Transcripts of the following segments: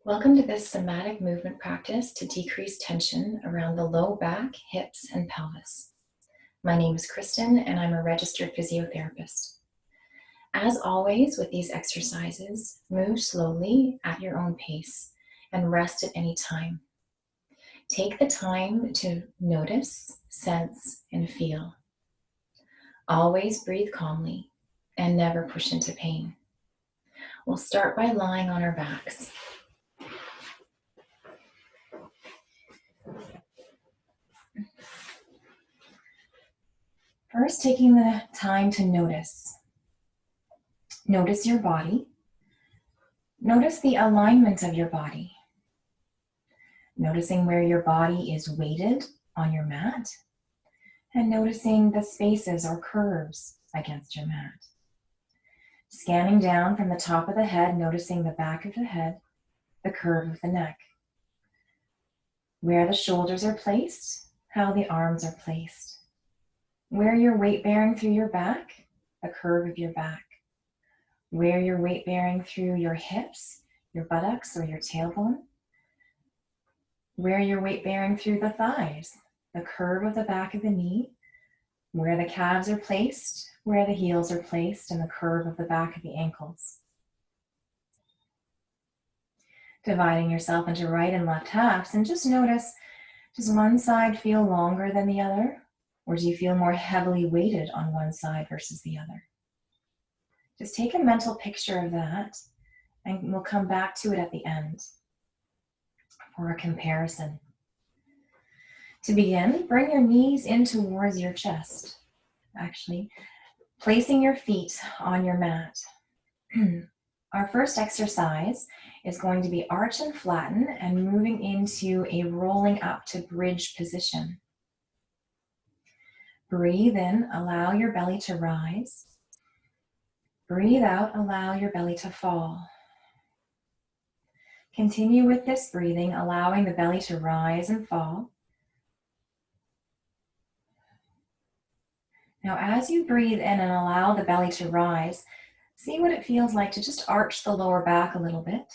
Welcome to this somatic movement practice to decrease tension around the low back, hips, and pelvis. My name is Kristen, and I'm a registered physiotherapist. As always with these exercises, move slowly at your own pace and rest at any time. Take the time to notice, sense, and feel. Always breathe calmly and never push into pain. We'll start by lying on our backs. First, taking the time to notice. Notice your body. Notice the alignment of your body. Noticing where your body is weighted on your mat, and noticing the spaces or curves against your mat. Scanning down from the top of the head, noticing the back of the head, the curve of the neck, where the shoulders are placed, how the arms are placed, where your weight bearing through your back, the curve of your back, where your weight bearing through your hips, your buttocks or your tailbone, where your weight bearing through the thighs, the curve of the back of the knee, where the calves are placed, where the heels are placed, and the curve of the back of the ankles. Dividing yourself into right and left halves, and just notice, does one side feel longer than the other? Or do you feel more heavily weighted on one side versus the other? Just take a mental picture of that, and we'll come back to it at the end for a comparison. To begin, bring your knees in towards your chest. Actually, placing your feet on your mat. Our first exercise is going to be arch and flatten and moving into a rolling up to bridge position. Breathe in, allow your belly to rise. Breathe out, allow your belly to fall. Continue with this breathing, allowing the belly to rise and fall. Now, as you breathe in and allow the belly to rise, see what it feels like to just arch the lower back a little bit.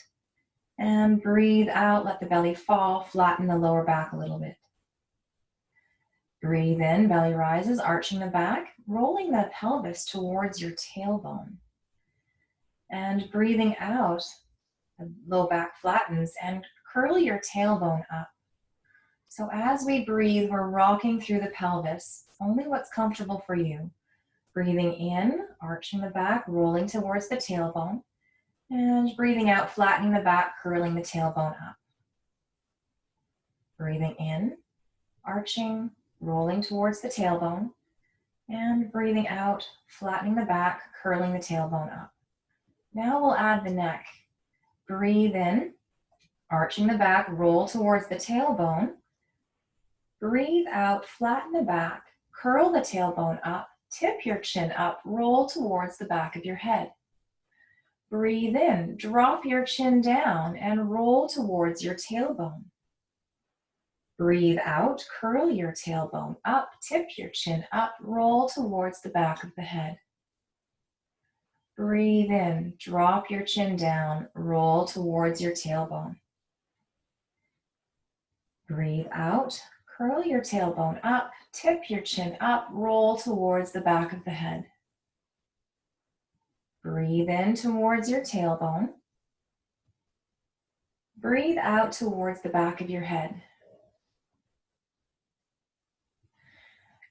And breathe out, let the belly fall, flatten the lower back a little bit. Breathe in, belly rises, arching the back, rolling the pelvis towards your tailbone. And breathing out, the low back flattens and curl your tailbone up. So as we breathe, we're rocking through the pelvis, only what's comfortable for you. Breathing in, arching the back, rolling towards the tailbone. And breathing out, flattening the back, curling the tailbone up. Breathing in, arching, rolling towards the tailbone. And breathing out, flattening the back, curling the tailbone up. Now we'll add the neck. Breathe in, arching the back, roll towards the tailbone. Breathe out, flatten the back, curl the tailbone up, tip your chin up, roll towards the back of your head. Breathe in, drop your chin down and roll towards your tailbone. Breathe out, curl your tailbone up, tip your chin up, roll towards the back of the head. Breathe in, drop your chin down, roll towards your tailbone. Breathe out, curl your tailbone up, tip your chin up, roll towards the back of the head. Breathe in towards your tailbone. Breathe out towards the back of your head.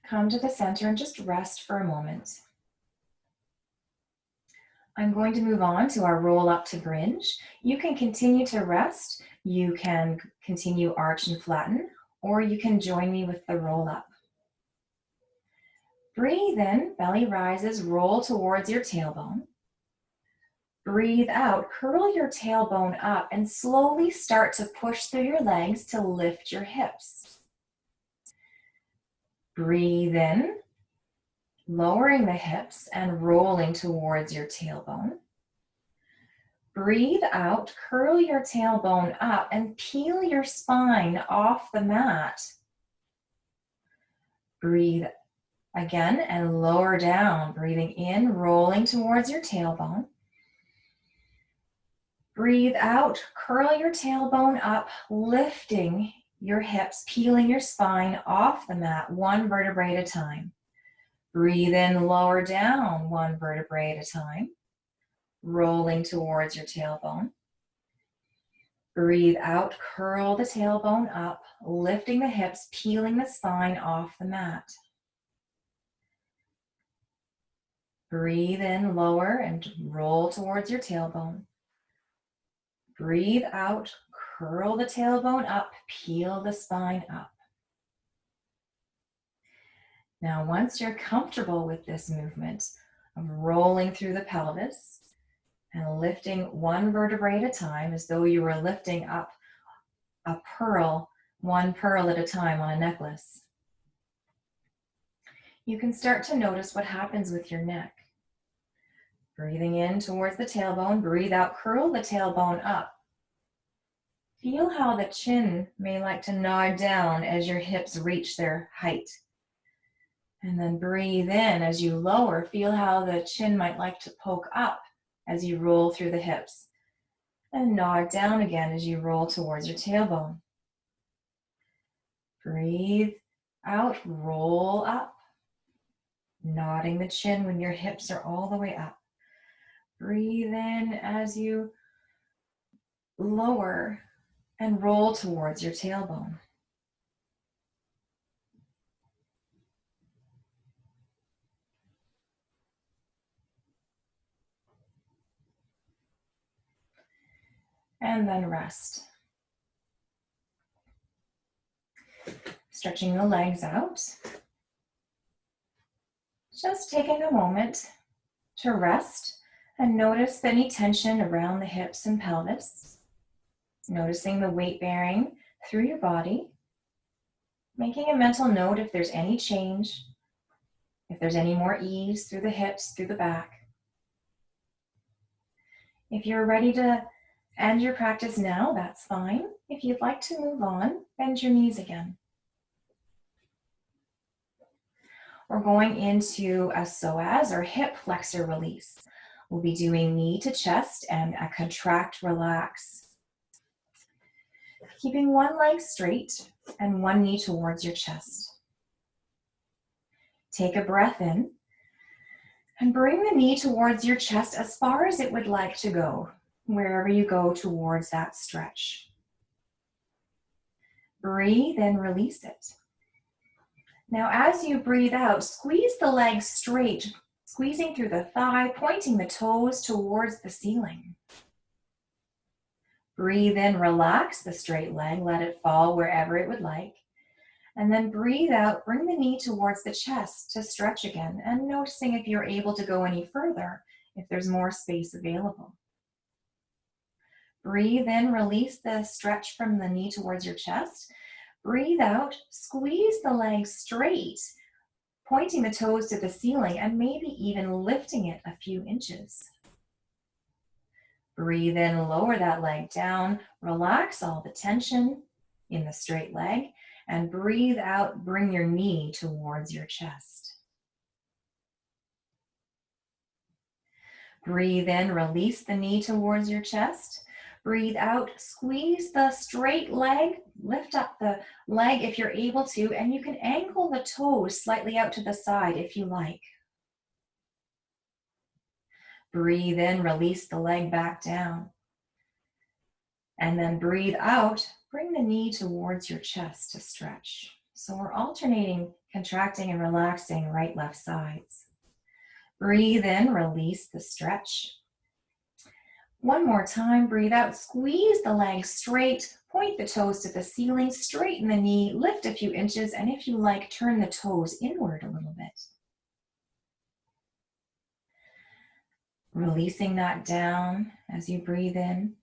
Come to the center and just rest for a moment. I'm going to move on to our roll up to bridge. You can continue to rest. You can continue arch and flatten, or you can join me with the roll up. Breathe in, belly rises, roll towards your tailbone. Breathe out, curl your tailbone up and slowly start to push through your legs to lift your hips. Breathe in, lowering the hips and rolling towards your tailbone. Breathe out, curl your tailbone up and peel your spine off the mat. Breathe again and lower down, breathing in, rolling towards your tailbone. Breathe out, curl your tailbone up, lifting your hips, peeling your spine off the mat, one vertebrae at a time. Breathe in, lower down, one vertebrae at a time, rolling towards your tailbone. Breathe out, curl the tailbone up, lifting the hips, peeling the spine off the mat. Breathe in, lower, and roll towards your tailbone. Breathe out, curl the tailbone up, peel the spine up. Now, once you're comfortable with this movement of rolling through the pelvis and lifting one vertebrae at a time as though you were lifting up a pearl, one pearl at a time on a necklace, you can start to notice what happens with your neck. Breathing in towards the tailbone, breathe out, curl the tailbone up. Feel how the chin may like to nod down as your hips reach their height. And then breathe in as you lower. Feel how the chin might like to poke up as you roll through the hips. And nod down again as you roll towards your tailbone. Breathe out, roll up. Nodding the chin when your hips are all the way up. Breathe in as you lower and roll towards your tailbone. And then rest. Stretching the legs out. Just taking a moment to rest and notice any tension around the hips and pelvis. Noticing the weight bearing through your body. Making a mental note if there's any change, if there's any more ease through the hips, through the back. If you're ready to end your practice now, that's fine. If you'd like to move on, bend your knees again. We're going into a psoas or hip flexor release. We'll be doing knee to chest and a contract, relax. Keeping one leg straight and one knee towards your chest. Take a breath in and bring the knee towards your chest as far as it would like to go, wherever you go towards that stretch. Breathe and release it. Now, as you breathe out, squeeze the legs straight, squeezing through the thigh, pointing the toes towards the ceiling. Breathe in, relax the straight leg, let it fall wherever it would like. And then breathe out, bring the knee towards the chest to stretch again, and noticing if you're able to go any further, if there's more space available. Breathe in, release the stretch from the knee towards your chest. Breathe out, squeeze the legs straight, pointing the toes to the ceiling and maybe even lifting it a few inches. Breathe in, lower that leg down, relax all the tension in the straight leg, and breathe out, bring your knee towards your chest. Breathe in, release the knee towards your chest. Breathe out, squeeze the straight leg, lift up the leg if you're able to, and you can angle the toes slightly out to the side if you like. Breathe in, release the leg back down. And then breathe out, bring the knee towards your chest to stretch. So we're alternating, contracting and relaxing right, left sides. Breathe in, release the stretch. One more time, breathe out, squeeze the legs straight, point the toes to the ceiling, straighten the knee, lift a few inches, and if you like, turn the toes inward a little bit. Releasing that down as you breathe in,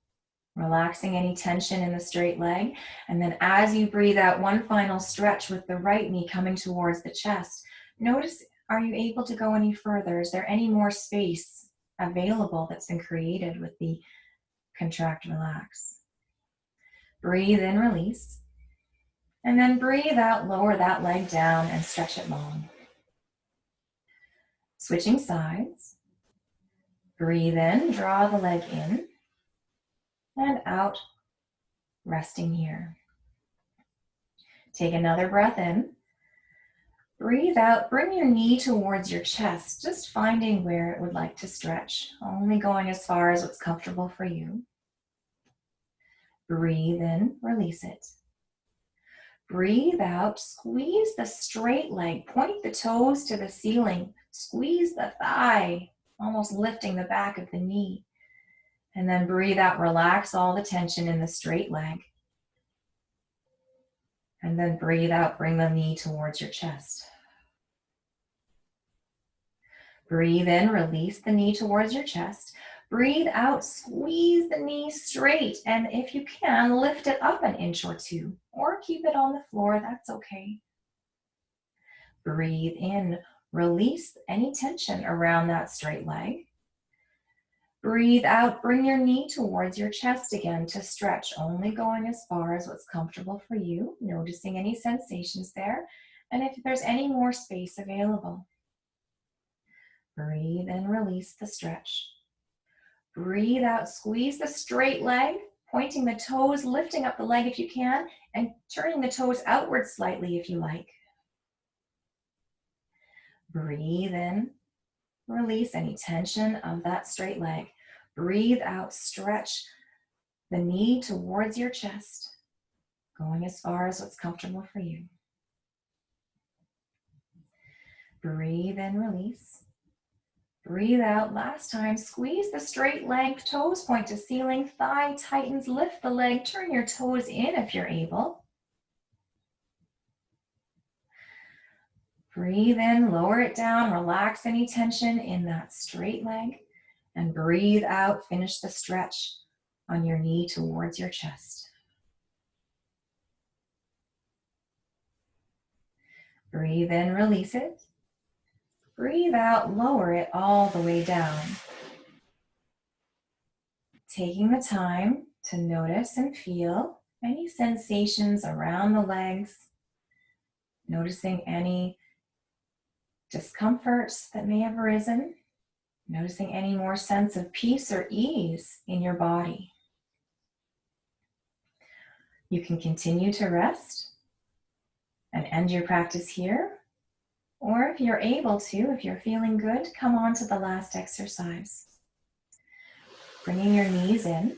relaxing any tension in the straight leg, and then as you breathe out, one final stretch with the right knee coming towards the chest. Notice, are you able to go any further? Is there any more space available that's been created with the contract, relax? Breathe in, release. And then breathe out, lower that leg down and stretch it long. Switching sides. Breathe in, draw the leg in. and out, resting here. Take another breath in. Breathe out, bring your knee towards your chest, just finding where it would like to stretch, only going as far as what's comfortable for you. Breathe in, release it. Breathe out, squeeze the straight leg, point the toes to the ceiling, squeeze the thigh, almost lifting the back of the knee. And then breathe out, relax all the tension in the straight leg. And then breathe out, bring the knee towards your chest. Breathe in, release the knee towards your chest. Breathe out, squeeze the knee straight. And if you can, lift it up an inch or two, or keep it on the floor, that's okay. Breathe in, release any tension around that straight leg. Breathe out, bring your knee towards your chest again to stretch, only going as far as what's comfortable for you, noticing any sensations there, and if there's any more space available. Breathe in, release the stretch. Breathe out, squeeze the straight leg, pointing the toes, lifting up the leg if you can, and turning the toes outward slightly if you like. Breathe in, release any tension of that straight leg. Breathe out, stretch the knee towards your chest, going as far as what's comfortable for you. Breathe in, release. Breathe out, last time, squeeze the straight leg, toes point to ceiling, thigh tightens, lift the leg, turn your toes in if you're able. Breathe in, lower it down, relax any tension in that straight leg, and breathe out, finish the stretch on your knee towards your chest. Breathe in, release it. Breathe out, lower it all the way down. Taking the time to notice and feel any sensations around the legs, noticing any discomfort that may have arisen, noticing any more sense of peace or ease in your body. You can continue to rest and end your practice here, or if you're able to, if you're feeling good, come on to the last exercise. Bringing your knees in.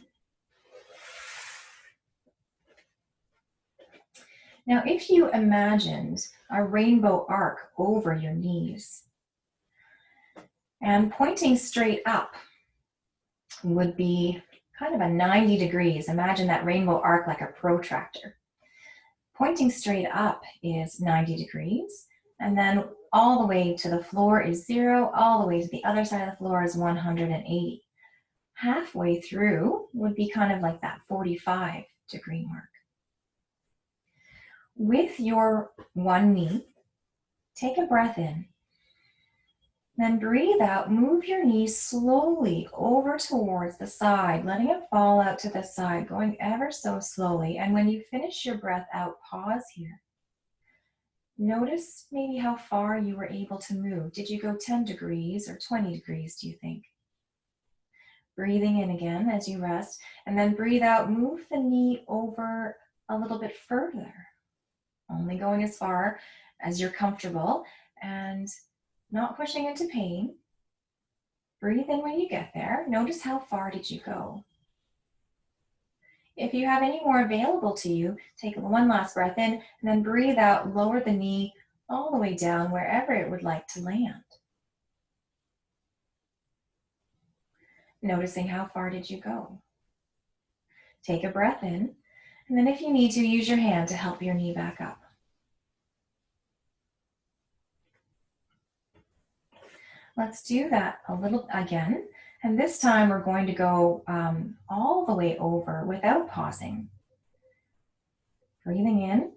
Now, if you imagined a rainbow arc over your knees and pointing straight up would be kind of a 90 degrees. Imagine that rainbow arc like a protractor. Pointing straight up is 90 degrees, and then all the way to the floor is 0, all the way to the other side of the floor is 180. Halfway through would be kind of like that 45-degree mark. With your one knee, take a breath in. Then breathe out, move your knees slowly over towards the side, letting it fall out to the side, going ever so slowly. And when you finish your breath out, pause here. Notice maybe how far you were able to move. Did you go 10 degrees or 20 degrees, do you think? Breathing in again as you rest, and then breathe out, move the knee over a little bit further, only going as far as you're comfortable and not pushing into pain. Breathe in when you get there. Notice how far did you go. If you have any more available to you, take one last breath in and then breathe out, lower the knee all the way down wherever it would like to land. Noticing how far did you go. Take a breath in, and then if you need to, use your hand to help your knee back up. Let's do that a little again. And this time we're going to go all the way over without pausing. Breathing in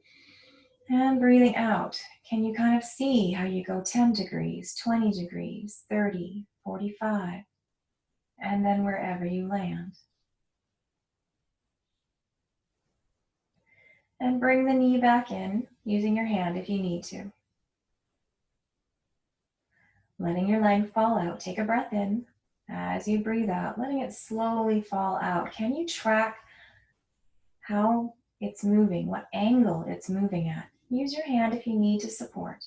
and breathing out. Can you kind of see how you go 10 degrees, 20 degrees, 30, 45, and then wherever you land. And bring the knee back in, using your hand if you need to. Letting your leg fall out, take a breath in. As you breathe out, letting it slowly fall out. Can you track how it's moving, what angle it's moving at? Use your hand if you need to support.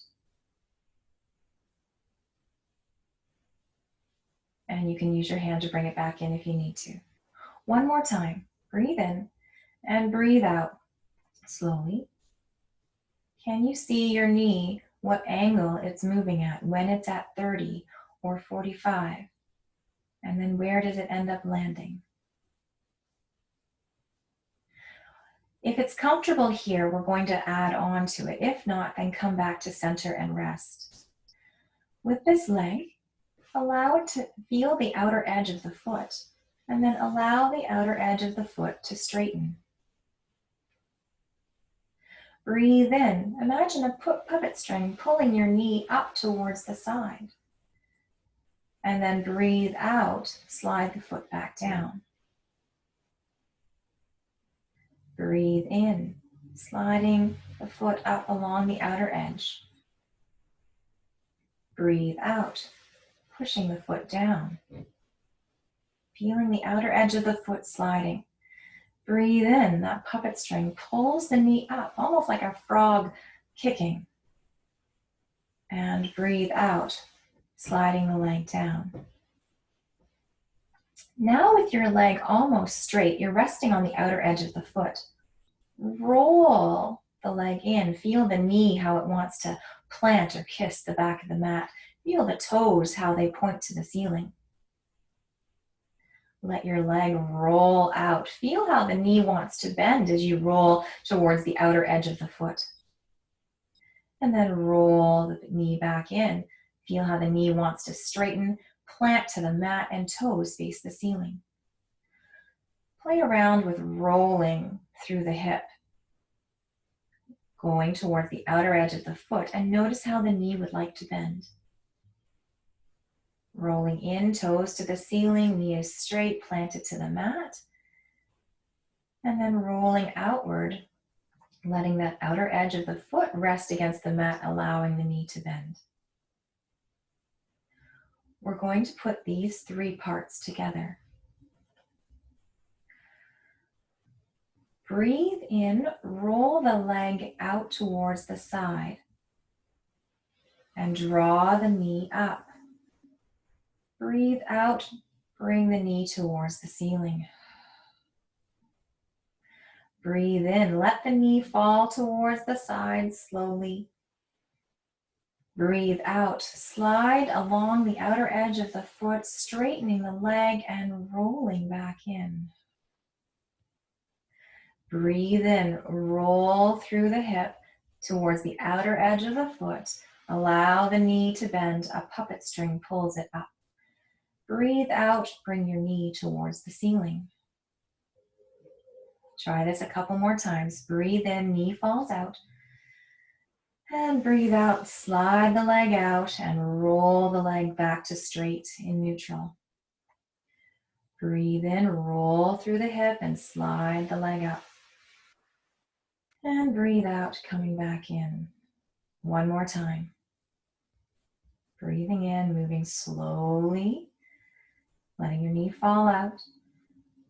And you can use your hand to bring it back in if you need to. One more time. Breathe in and breathe out slowly. Can you see your knee, what angle it's moving at, when it's at 30 or 45? And then where does it end up landing? If it's comfortable here, we're going to add on to it. If not, then come back to center and rest. With this leg, allow it to feel the outer edge of the foot, and then allow the outer edge of the foot to straighten. Breathe in. Imagine a puppet string pulling your knee up towards the side. And then breathe out, slide the foot back down. Breathe in, sliding the foot up along the outer edge. Breathe out, pushing the foot down. Feeling the outer edge of the foot sliding. Breathe in, that puppet string pulls the knee up, almost like a frog kicking. And breathe out, sliding the leg down. Now with your leg almost straight, you're resting on the outer edge of the foot. Roll the leg in. Feel the knee, how it wants to plant or kiss the back of the mat. Feel the toes, how they point to the ceiling. Let your leg roll out. Feel how the knee wants to bend as you roll towards the outer edge of the foot. And then roll the knee back in. Feel how the knee wants to straighten, plant to the mat, and toes face the ceiling. Play around with rolling through the hip, going towards the outer edge of the foot, and notice how the knee would like to bend. Rolling in, toes to the ceiling, knee is straight, planted to the mat. And then rolling outward, letting that outer edge of the foot rest against the mat, allowing the knee to bend. We're going to put these three parts together. Breathe in, roll the leg out towards the side, and draw the knee up. Breathe out, bring the knee towards the ceiling. Breathe in, let the knee fall towards the side slowly. Breathe out, slide along the outer edge of the foot, straightening the leg and rolling back in. Breathe in, roll through the hip towards the outer edge of the foot. Allow the knee to bend, a puppet string pulls it up. Breathe out, bring your knee towards the ceiling. Try this a couple more times. Breathe in, knee falls out. And breathe out, slide the leg out and roll the leg back to straight in neutral. Breathe in, roll through the hip and slide the leg up. And breathe out, coming back in. One more time. Breathing in, moving slowly, letting your knee fall out.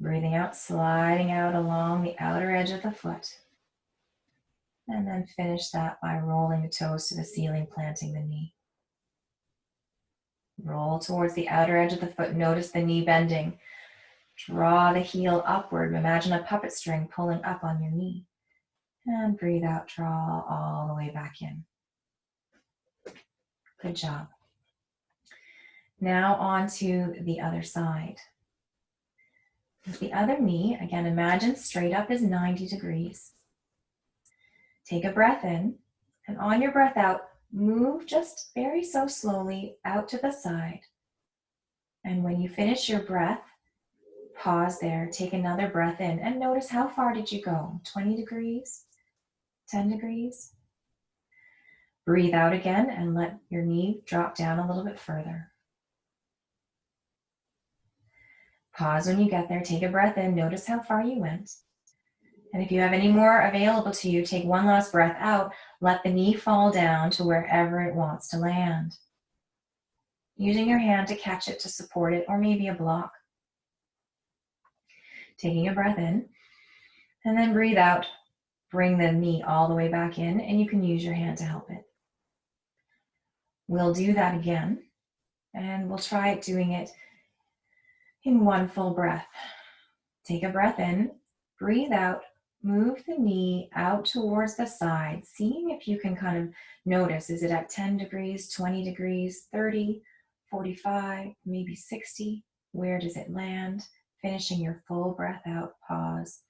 Breathing out, sliding out along the outer edge of the foot. And then finish that by rolling the toes to the ceiling, planting the knee. Roll towards the outer edge of the foot. Notice the knee bending. Draw the heel upward. Imagine a puppet string pulling up on your knee. And breathe out, draw all the way back in. Good job. Now on to the other side. With the other knee, again, imagine straight up is 90 degrees. Take a breath in, and on your breath out, move just very so slowly out to the side. And when you finish your breath, pause there, take another breath in, and notice how far did you go? 20 degrees? 10 degrees? Breathe out again and let your knee drop down a little bit further. Pause when you get there, take a breath in, notice how far you went. And if you have any more available to you, take one last breath out, let the knee fall down to wherever it wants to land. using your hand to catch it, to support it, or maybe a block. Taking a breath in, and then breathe out. Bring the knee all the way back in, and you can use your hand to help it. We'll do that again, and we'll try doing it in one full breath. Take a breath in, breathe out, move the knee out towards the side, seeing if you can kind of notice, is it at 10 degrees, 20 degrees, 30, 45, maybe 60? Where does it land? Finishing your full breath out, pause.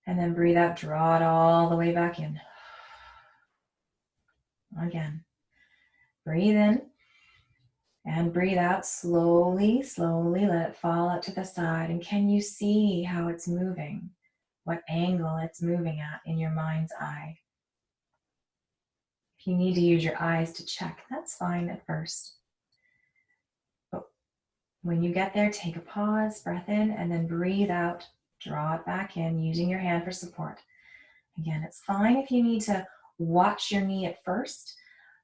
And then breathe out, draw it all the way back in. Again, breathe in and breathe out slowly, slowly. Let it fall out to the side. And can you see how it's moving? What angle it's moving at in your mind's eye? If you need to use your eyes to check, that's fine at first. But when you get there, take a pause, breath in, and then breathe out. Draw it back in, using your hand for support. Again, it's fine if you need to watch your knee at first,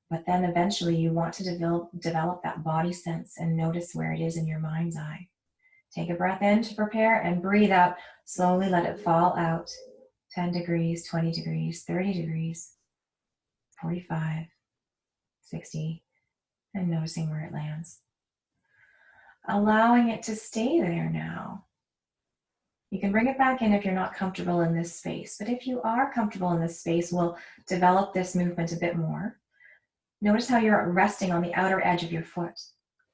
but then eventually you want to develop that body sense and notice where it is in your mind's eye. Take a breath in to prepare and breathe out. Slowly let it fall out. 10 degrees, 20 degrees, 30 degrees, 45, 60, and noticing where it lands. Allowing it to stay there now. You can bring it back in if you're not comfortable in this space, but if you are comfortable in this space, we'll develop this movement a bit more. Notice how you're resting on the outer edge of your foot.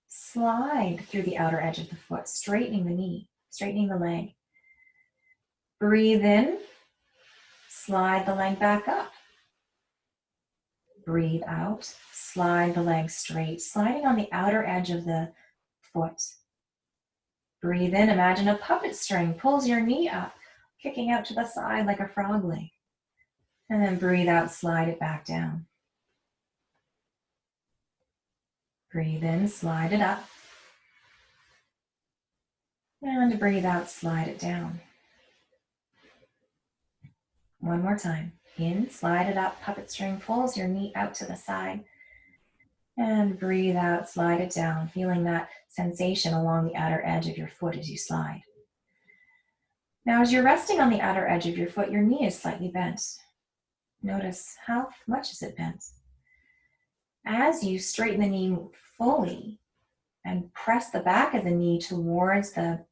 Slide through the outer edge of the foot, straightening the knee, straightening the leg. Breathe in, slide the leg back up. Breathe out, slide the leg straight, sliding on the outer edge of the foot. Breathe in, imagine a puppet string pulls your knee up, kicking out to the side like a frog leg. And then breathe out, slide it back down. Breathe in, slide it up. And breathe out, slide it down. One more time. In, slide it up, puppet string pulls your knee out to the side. And breathe out, slide it down, feeling that sensation along the outer edge of your foot as you slide. Now, as you're resting on the outer edge of your foot, your knee is slightly bent. Notice how much is it bent. As you straighten the knee fully and press the back of the knee towards the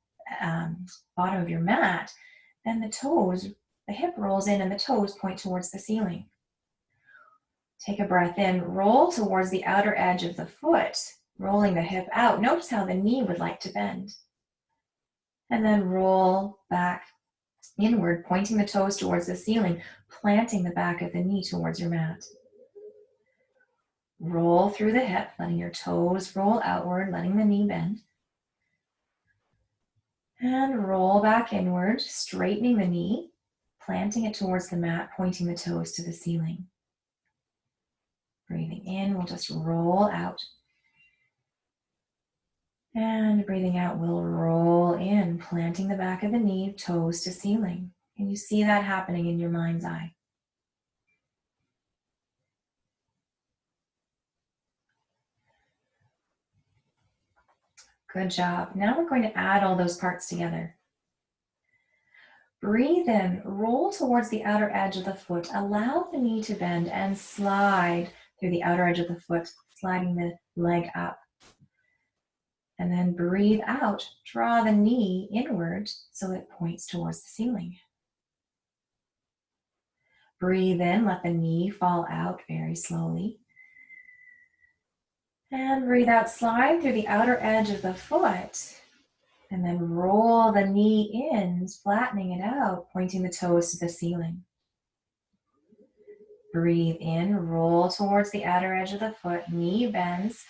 bottom of your mat, then the hip rolls in and the toes point towards the ceiling. Take a breath in, roll towards the outer edge of the foot, rolling the hip out. Notice how the knee would like to bend. And then roll back inward, pointing the toes towards the ceiling, planting the back of the knee towards your mat. Roll through the hip, letting your toes roll outward, letting the knee bend. And roll back inward, straightening the knee, planting it towards the mat, pointing the toes to the ceiling. Breathing in, we'll just roll out. And breathing out, we'll roll in, planting the back of the knee, toes to ceiling. Can you see that happening in your mind's eye? Good job. Now we're going to add all those parts together. Breathe in, roll towards the outer edge of the foot, allow the knee to bend and slide through the outer edge of the foot, sliding the leg up. And then breathe out, draw the knee inward so it points towards the ceiling. Breathe in, let the knee fall out very slowly. And breathe out, slide through the outer edge of the foot. And then roll the knee in, flattening it out, pointing the toes to the ceiling. Breathe in, roll towards the outer edge of the foot, knee bends,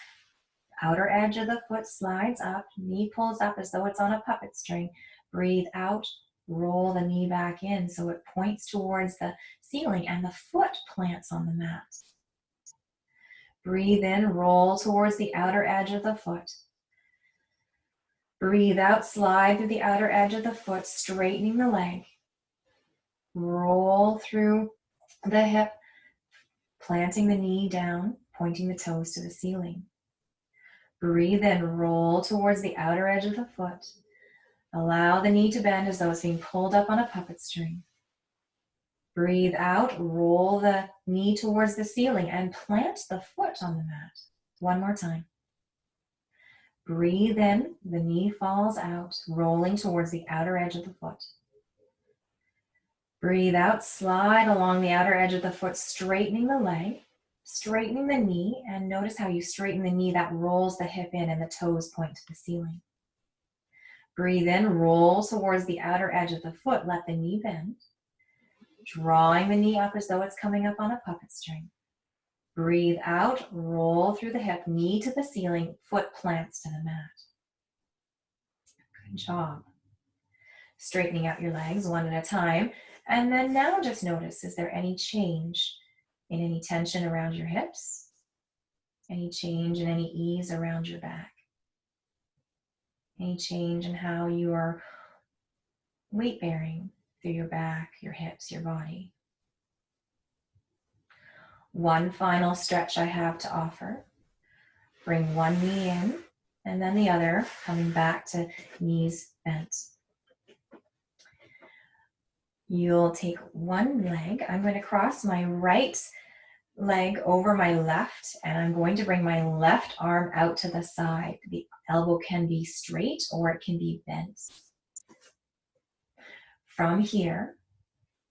outer edge of the foot slides up, knee pulls up as though it's on a puppet string. Breathe out, roll the knee back in so it points towards the ceiling and the foot plants on the mat. Breathe in, roll towards the outer edge of the foot. Breathe out, slide through the outer edge of the foot, straightening the leg. Roll through the hip, planting the knee down, pointing the toes to the ceiling. Breathe in, roll towards the outer edge of the foot. Allow the knee to bend as though it's being pulled up on a puppet string. Breathe out, roll the knee towards the ceiling and plant the foot on the mat. One more time. Breathe in, the knee falls out, rolling towards the outer edge of the foot. Breathe out, slide along the outer edge of the foot, straightening the leg, straightening the knee, and notice how you straighten the knee, that rolls the hip in and the toes point to the ceiling. Breathe in, roll towards the outer edge of the foot, let the knee bend, drawing the knee up as though it's coming up on a puppet string. Breathe out, roll through the hip, knee to the ceiling, foot plants to the mat. Good job. Straightening out your legs one at a time. And then now just notice, is there any change in any tension around your hips? Any change in any ease around your back? Any change in how you are weight bearing through your back, your hips, your body? One final stretch I have to offer. Bring one knee in and then the other, coming back to knees bent. You'll take one leg. I'm going to cross my right leg over my left, and I'm going to bring my left arm out to the side. The elbow can be straight or it can be bent. From here,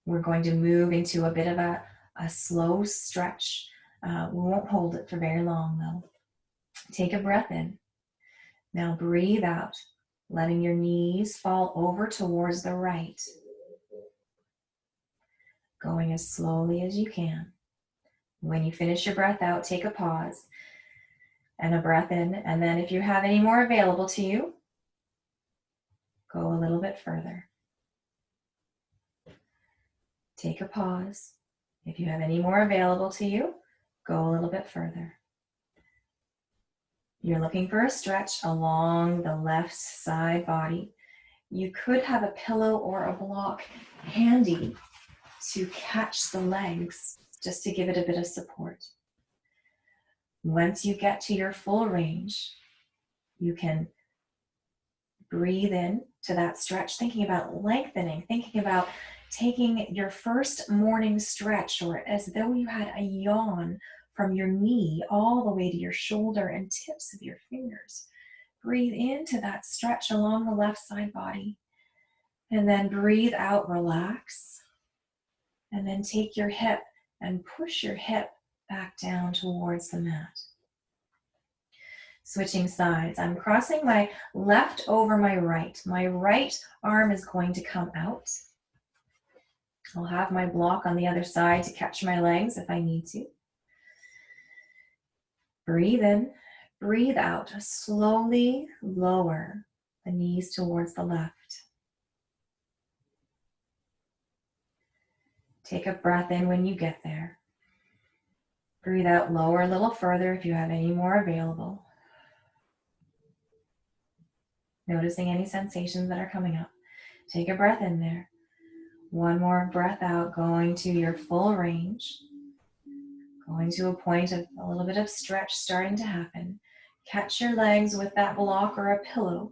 we're going to move into a bit of a slow stretch. We won't hold it for very long though. Take a breath in. Now breathe out, letting your knees fall over towards the right. Going as slowly as you can. When you finish your breath out, take a pause and a breath in. And then if you have any more available to you, go a little bit further. Take a pause. If you have any more available to you, go a little bit further. You're looking for a stretch along the left side body. You could have a pillow or a block handy to catch the legs, just to give it a bit of support. Once you get to your full range, you can breathe in to that stretch, thinking about lengthening, thinking about taking your first morning stretch, or as though you had a yawn from your knee all the way to your shoulder and tips of your fingers. Breathe into that stretch along the left side body, and then breathe out, relax. And then take your hip and push your hip back down towards the mat. Switching sides. I'm crossing my left over my right. My right arm is going to come out. I'll have my block on the other side to catch my legs if I need to. Breathe in, breathe out. Slowly lower the knees towards the left. Take a breath in when you get there. Breathe out, lower a little further if you have any more available. Noticing any sensations that are coming up. Take a breath in there. One more breath out, going to your full range. Going to a point of a little bit of stretch starting to happen. Catch your legs with that block or a pillow.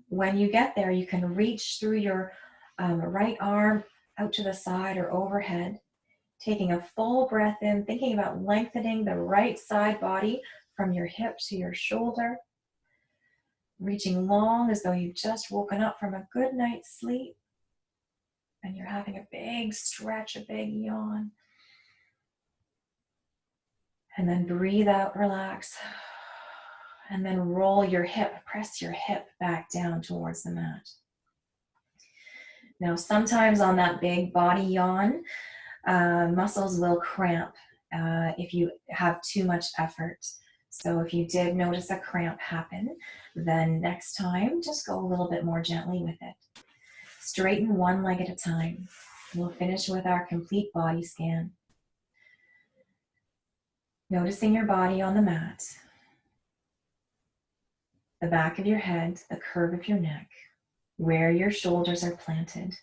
When you get there, you can reach through your right arm out to the side or overhead, taking a full breath in, thinking about lengthening the right side body from your hip to your shoulder, reaching long as though you've just woken up from a good night's sleep and you're having a big stretch, a big yawn. And then breathe out, relax, and then roll your hip, press your hip back down towards the mat. Now, sometimes on that big body yawn, muscles will cramp if you have too much effort. So if you did notice a cramp happen, then next time, just go a little bit more gently with it. Straighten one leg at a time. We'll finish with our complete body scan. Noticing your body on the mat, the back of your head, the curve of your neck, where your shoulders are planted,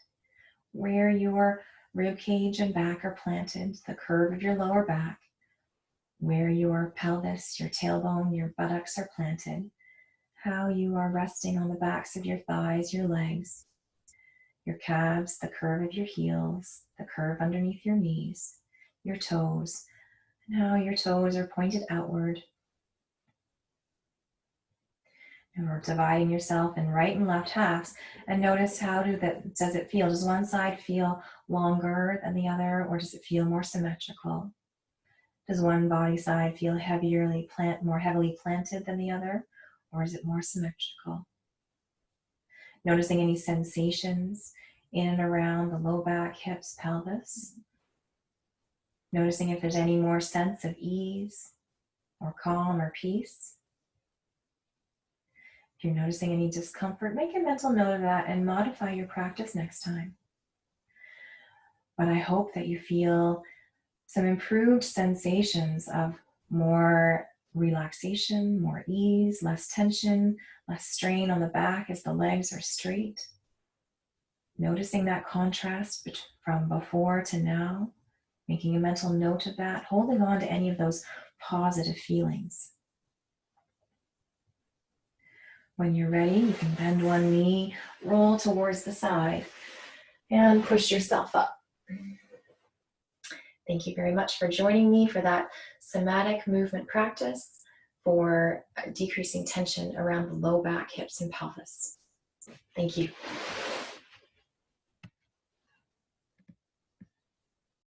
where your rib cage and back are planted, the curve of your lower back, where your pelvis, your tailbone, your buttocks are planted, how you are resting on the backs of your thighs, your legs, your calves, the curve of your heels, the curve underneath your knees, your toes, and how your toes are pointed outward. And we're dividing yourself in right and left halves, and notice how does it feel? Does one side feel longer than the other, or does it feel more symmetrical? Does one body side feel more heavily planted than the other, or is it more symmetrical? Noticing any sensations in and around the low back, hips, pelvis. Noticing if there's any more sense of ease or calm or peace. If you're noticing any discomfort, make a mental note of that and modify your practice next time. But I hope that you feel some improved sensations of more relaxation, more ease, less tension, less strain on the back as the legs are straight. Noticing that contrast from before to now, making a mental note of that, holding on to any of those positive feelings. When you're ready, you can bend one knee, roll towards the side, and push yourself up. Thank you very much for joining me for that somatic movement practice for decreasing tension around the low back, hips, and pelvis. Thank you.